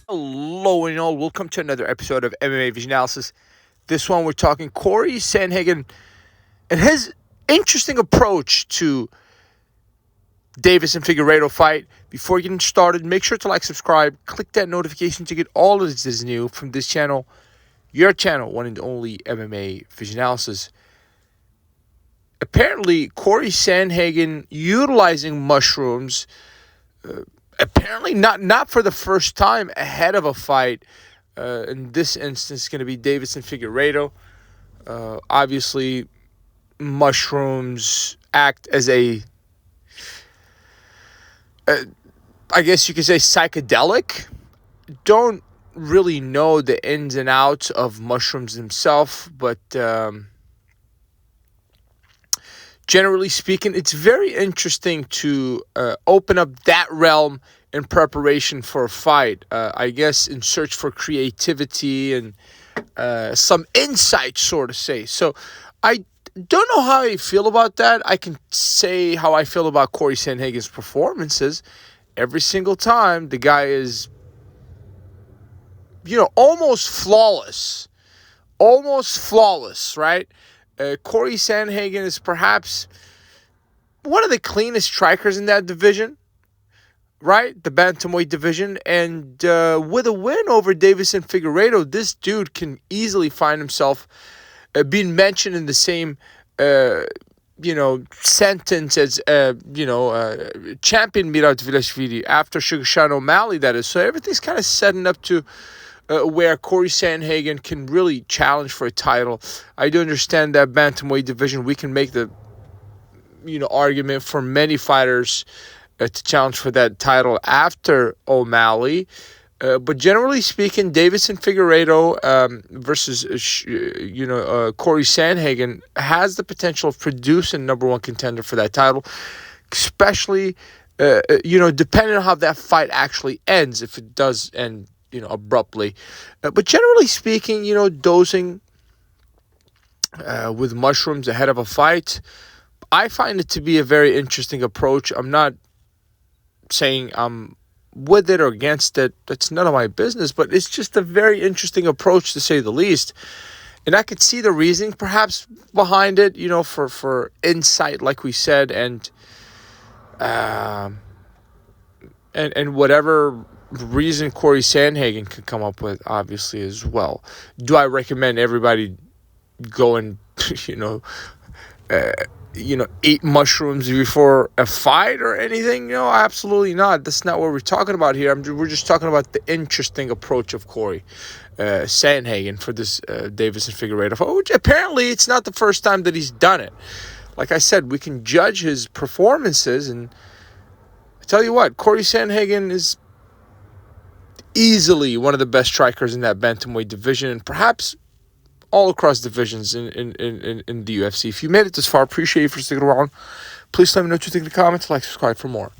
Hello and all, welcome to another episode of MMA Vision Analysis. This one we're talking Cory Sandhagen and his interesting approach to Deiveson Figueiredo fight. Before getting started, make sure to like, subscribe, click that notification to get all of this new from this channel, your channel, one and only MMA Vision Analysis. Apparently, Cory Sandhagen utilizing mushrooms apparently not for the first time ahead of a fight. In this instance, it's going to be Deiveson Figueiredo. Obviously, mushrooms act as I guess you could say, psychedelic. Don't really know the ins and outs of mushrooms themselves, but generally speaking, it's very interesting to open up that realm in preparation for a fight. I guess in search for creativity and some insight, sort of say. So I don't know how I feel about that. I can say how I feel about Cory Sandhagen's performances. Every single time, the guy is, almost flawless. Almost flawless, right? Cory Sandhagen is perhaps one of the cleanest strikers in that division, right? The bantamweight division. And with a win over Deiveson Figueiredo, this dude can easily find himself being mentioned in the same, sentence as, champion Dvalishvili after Sugarshan O'Malley, that is. So everything's kind of setting up to where Cory Sandhagen can really challenge for a title. I do understand that bantamweight division, we can make the argument for many fighters to challenge for that title after O'Malley. But generally speaking, Deiveson Figueiredo versus Cory Sandhagen has the potential of producing number one contender for that title, especially depending on how that fight actually ends, if it does end abruptly. But generally speaking, dosing with mushrooms ahead of a fight, I find it to be a very interesting approach. I'm not saying I'm with it or against it. That's none of my business, but it's just a very interesting approach, to say the least. And I could see the reasoning perhaps behind it, for insight, like we said, and whatever reason Cory Sandhagen could come up with, obviously, as well. Do I recommend everybody go and eat mushrooms before a fight or anything? No, absolutely not. That's not what we're talking about here. We're just talking about the interesting approach of Cory Sandhagen for this Deiveson Figueiredo fight, which apparently it's not the first time that he's done it. Like I said, we can judge his performances, and I tell you what, Cory Sandhagen is easily one of the best strikers in that bantamweight division, and perhaps all across divisions in the UFC. If you made it this far, appreciate you for sticking around. Please let me know what you think in the comments. Like, subscribe for more.